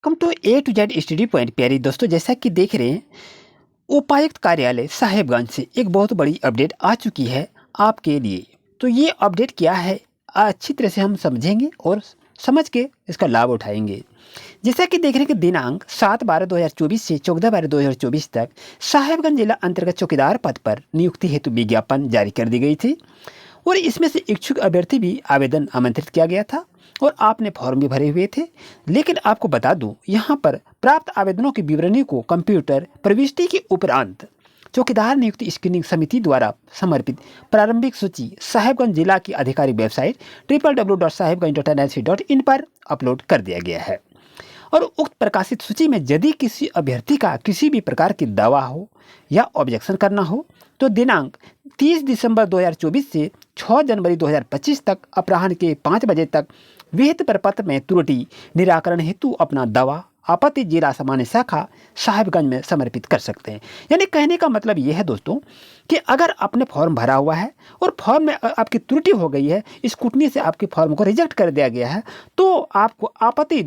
कम तो ए to Z study point प्यारे दोस्तों, जैसा कि देख रहे हैं उपायुक्त कार्यालय साहेबगंज से एक बहुत बड़ी अपडेट आ चुकी है आपके लिए। तो ये अपडेट क्या है, अच्छी तरह से हम समझेंगे और समझ के इसका लाभ उठाएंगे। जैसा कि देख रहे हैं कि दिनांक 7/12/2024 से 14/12/2024 तक साहेबगंज जिला अंतर्गत चौकीदार पद पर नियुक्ति हेतु विज्ञापन जारी कर दी गई थी और इसमें से इच्छुक अभ्यर्थी भी आवेदन आमंत्रित किया गया था और आपने फॉर्म भी भरे हुए थे। लेकिन आपको बता दूं, यहाँ पर प्राप्त आवेदनों की विवरणी को कंप्यूटर प्रविष्टि के उपरांत चौकीदार नियुक्ति स्क्रीनिंग समिति द्वारा समर्पित प्रारंभिक सूची साहेबगंज जिला की आधिकारिक वेबसाइट www.sahebganj.nic.in पर अपलोड कर दिया गया है। और उक्त प्रकाशित सूची में यदि किसी अभ्यर्थी का किसी भी प्रकार की दावा हो या ऑब्जेक्शन करना हो तो दिनांक 30 दिसंबर 2024 से 6 जनवरी 2025 तक अपराह्न के 5 बजे तक विहित प्रपत्र में त्रुटि निराकरण हेतु अपना दावा आपत्ति जिला सामान्य शाखा साहेबगंज में समर्पित कर सकते हैं। यानी कहने का मतलब यह है दोस्तों कि अगर आपने फॉर्म भरा हुआ है और फॉर्म में आपकी त्रुटि हो गई है, स्क्रूटनी से आपके फॉर्म को रिजेक्ट कर दिया गया है, तो आपको आपत्ति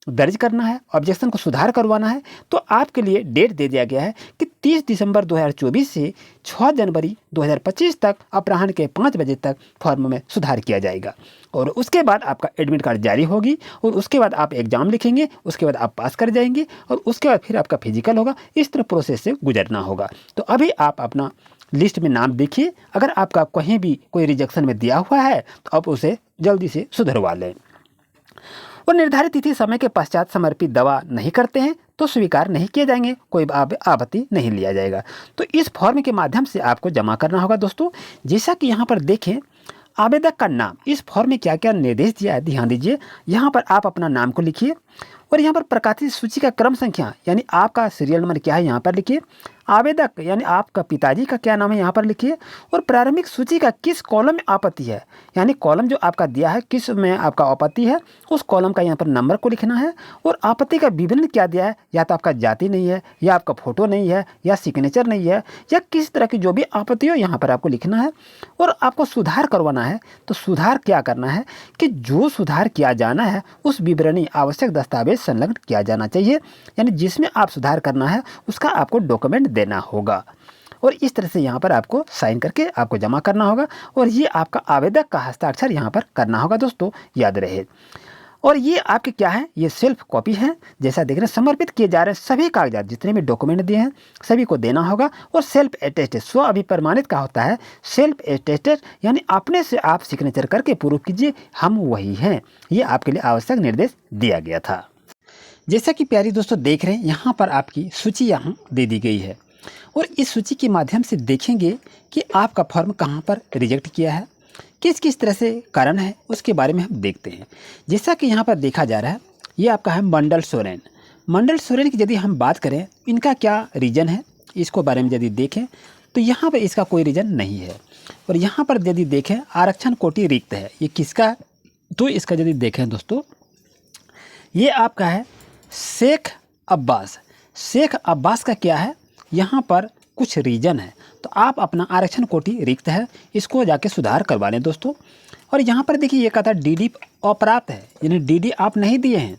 दर्ज करना है, ऑब्जेक्शन को सुधार करवाना है, तो आपके लिए डेट दे दिया गया है कि 30 दिसंबर 2024 से 6 जनवरी 2025 तक अपराह्न के 5 बजे तक फॉर्म में सुधार किया जाएगा। और उसके बाद आपका एडमिट कार्ड जारी होगी और उसके बाद आप एग्ज़ाम लिखेंगे, उसके बाद आप पास कर जाएंगे और उसके बाद फिर आपका फिजिकल होगा। इस तरह प्रोसेस से गुजरना होगा। तो अभी आप अपना लिस्ट में नाम देखिए, अगर आपका कहीं भी कोई रिजेक्शन में दिया हुआ है तो आप उसे जल्दी से सुधरवा लें। और निर्धारित तिथि समय के पश्चात समर्पित दवा नहीं करते हैं तो स्वीकार नहीं किए जाएंगे, कोई आपत्ति नहीं लिया जाएगा। तो इस फॉर्म के माध्यम से आपको जमा करना होगा दोस्तों। जैसा कि यहाँ पर देखें आवेदक का नाम, इस फॉर्म में क्या क्या निर्देश दिया है ध्यान दीजिए। यहाँ पर आप अपना नाम को लिखिए और यहाँ पर प्रकाशित सूची का क्रम संख्या यानी आपका सीरियल नंबर क्या है यहाँ पर लिखिए। आवेदक यानी आपका पिताजी का क्या नाम है यहाँ पर लिखिए। और प्रारंभिक सूची का किस कॉलम में आपत्ति है, यानी कॉलम जो आपका दिया है किस में आपका आपत्ति है, उस कॉलम का यहाँ पर नंबर को लिखना है। और आपत्ति का विवरण क्या दिया है, या तो आपका जाति नहीं है, या आपका फोटो नहीं है, या सिग्नेचर नहीं है, या किस तरह की जो भी आपत्ति हो यहाँ पर आपको लिखना है। और आपको सुधार करवाना है तो सुधार क्या करना है कि जो सुधार किया जाना है उस विवरणी आवश्यक दस्तावेज संलग्न किया जाना चाहिए, यानी जिसमें आप सुधार करना है उसका आपको डॉक्यूमेंट देना होगा। और इस तरह से यहाँ पर आपको साइन करके आपको जमा करना होगा और ये आपका आवेदक का हस्ताक्षर यहाँ पर करना होगा दोस्तों, याद रहे। और ये आपके क्या है, ये सेल्फ कॉपी है। जैसा देख रहे हैं समर्पित किए जा रहे सभी कागजात जितने भी डॉक्यूमेंट दिए हैं सभी को देना होगा। और सेल्फ अटेस्टेड स्व अभिप्रमाणित का होता है सेल्फ अटेस्टेड, यानी अपने से आप सिग्नेचर करके प्रूव कीजिए हम वही हैं। ये आपके लिए आवश्यक निर्देश दिया गया था। जैसा कि प्यारी दोस्तों देख रहे हैं यहाँ पर आपकी सूची यहाँ दे दी गई है और इस सूची के माध्यम से देखेंगे कि आपका फॉर्म कहाँ पर रिजेक्ट किया है, किस किस तरह से कारण है, उसके बारे में हम देखते हैं। जैसा कि यहाँ पर देखा जा रहा है ये आपका है मंडल सोरेन। मंडल सोरेन की यदि हम बात करें इनका क्या रीजन है, इसको बारे में यदि देखें तो यहाँ पर इसका कोई रीजन नहीं है। और यहाँ पर यदि देखें आरक्षण कोटि रिक्त है, ये किसका है, तो इसका यदि देखें दोस्तों ये आपका है शेख अब्बास। शेख अब्बास का क्या है, यहाँ पर कुछ रीजन है तो आप अपना आरक्षण कोटि रिक्त है इसको जाके सुधार करवा लें दोस्तों। और यहाँ पर देखिए ये कहता है डीडी अप्राप्त है, यानी डीडी आप नहीं दिए हैं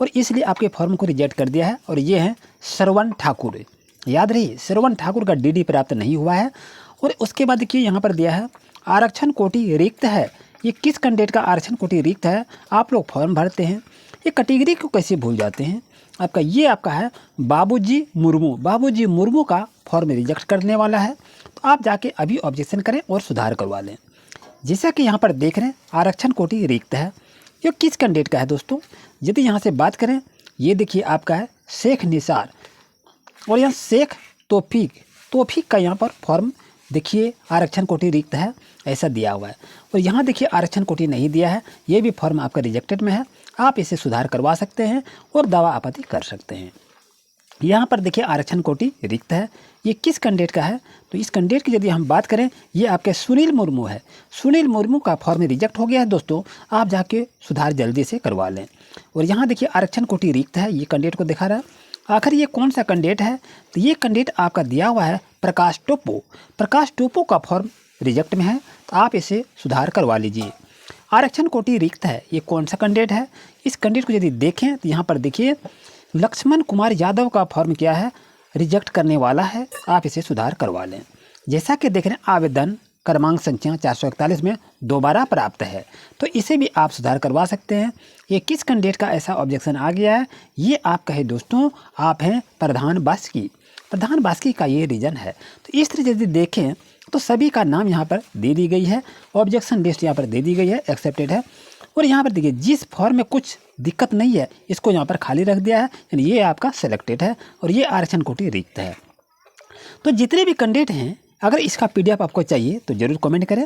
और इसलिए आपके फॉर्म को रिजेक्ट कर दिया है। और ये है श्रवण ठाकुर, याद रहिए श्रवण ठाकुर का डीडी प्राप्त नहीं हुआ है। और उसके बाद देखिए यहाँ पर दिया है आरक्षण कोटि रिक्त है। ये किस कैंडिडेट का आरक्षण कोटि रिक्त है, आप लोग फॉर्म भरते हैं ये कैटेगरी को कैसे भूल जाते हैं। आपका ये आपका है बाबूजी मुर्मू, बाबूजी मुर्मू का फॉर्म रिजेक्ट करने वाला है तो आप जाके अभी ऑब्जेक्शन करें और सुधार करवा लें। जैसा कि यहाँ पर देख रहे हैं आरक्षण कोटि रिक्त है, ये किस कैंडिडेट का है दोस्तों, यदि यहाँ से बात करें ये देखिए आपका है शेख निसार और यहाँ शेख तोफीक का यहाँ पर फॉर्म देखिए आरक्षण कोटि रिक्त है ऐसा दिया हुआ है। और यहाँ देखिए आरक्षण कोटि नहीं दिया है, ये भी फॉर्म आपका रिजेक्टेड में है, आप इसे सुधार करवा सकते हैं और दावा आपत्ति कर सकते हैं। यहाँ पर देखिए आरक्षण कोटि रिक्त है, ये किस कैंडिडेट का है, तो इस कैंडिडेट की यदि हम बात करें ये आपके सुनील मुर्मू है। सुनील मुर्मू का फॉर्म रिजेक्ट हो गया है दोस्तों, आप जाके सुधार जल्दी से करवा लें। और यहाँ देखिए आरक्षण कोटि रिक्त है, ये कैंडिडेट को दिखा रहा है। आखिर ये कौन सा कैंडिडेट है, तो ये कैंडिडेट आपका दिया हुआ है प्रकाश टोप्पो। प्रकाश टोप्पो का फॉर्म रिजेक्ट में है तो आप इसे सुधार करवा लीजिए। आरक्षण कोटि रिक्त है, ये कौन सा कैंडिडेट है? इस कैंडिडेट को यदि देखें तो यहाँ पर देखिए लक्ष्मण कुमार यादव का फॉर्म क्या है, रिजेक्ट करने वाला है, आप इसे सुधार करवा लें। जैसा कि देख रहे हैं आवेदन क्रमांक संख्या 441 में दोबारा प्राप्त है, तो इसे भी आप सुधार करवा सकते हैं। ये किस कैंडिडेट का ऐसा ऑब्जेक्शन आ गया है? ये आपका है दोस्तों, आप हैं प्रधान बास्की का ये रीजन है। तो इस तरह यदि देखें तो सभी का नाम यहाँ पर दे दी गई है, ऑब्जेक्शन लिस्ट यहाँ पर दे दी गई है, एक्सेप्टेड है। और यहाँ पर देखिए जिस फॉर्म में कुछ दिक्कत नहीं है इसको यहाँ पर खाली रख दिया है, यानी ये आपका सेलेक्टेड है और ये आरक्षण कोटि रिक्त है। तो जितने भी कैंडिडेट हैं अगर इसका PDF आपको चाहिए तो ज़रूर कमेंट करें।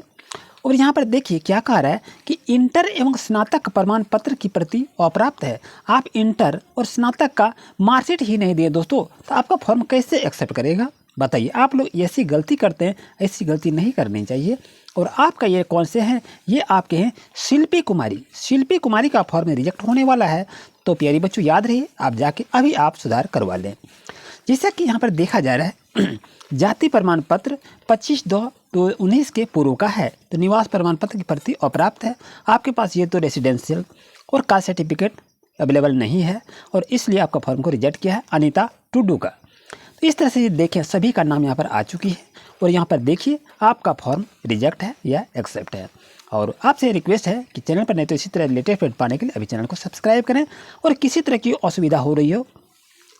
और यहाँ पर देखिए क्या कह रहा है कि इंटर एवं स्नातक प्रमाण पत्र की प्रति अप्राप्त है। आप इंटर और स्नातक का मार्कशीट ही नहीं दिए दोस्तों, तो आपका फॉर्म कैसे एक्सेप्ट करेगा? बताइए। आप लोग ऐसी गलती करते हैं, ऐसी गलती नहीं करनी चाहिए। और आपका ये कौन से हैं? ये आपके हैं शिल्पी कुमारी का फॉर्म रिजेक्ट होने वाला है। तो प्यारी बच्चों याद रहिए, आप जाके अभी आप सुधार करवा लें। जैसा कि यहाँ पर देखा जा रहा है जाति प्रमाण पत्र 25/2/19 के पूर्व का है, तो निवास प्रमाण पत्र की प्रति अप्राप्त है। आपके पास ये तो रेसिडेंशियल और कास्ट सर्टिफिकेट अवेलेबल नहीं है और इसलिए आपका फॉर्म को रिजेक्ट किया है अनीता टुडू का। तो इस तरह से देखें सभी का नाम यहाँ पर आ चुकी है और यहाँ पर देखिए आपका फॉर्म रिजेक्ट है या एक्सेप्ट है। और आपसे रिक्वेस्ट है कि चैनल पर नहीं तो इसी तरह रिलेटेड अपडेट पाने के लिए अभी चैनल को सब्सक्राइब करें। और किसी तरह की असुविधा हो रही हो,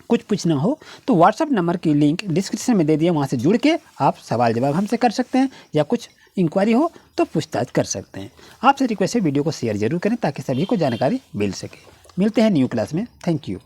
कुछ पूछना हो तो व्हाट्सअप नंबर की लिंक डिस्क्रिप्शन में दे दिए, वहाँ से जुड़ के आप सवाल जवाब हमसे कर सकते हैं या कुछ इंक्वायरी हो तो पूछताछ कर सकते हैं। आपसे रिक्वेस्ट है वीडियो को शेयर जरूर करें ताकि सभी को जानकारी मिल सके। मिलते हैं न्यू क्लास में। Thank you.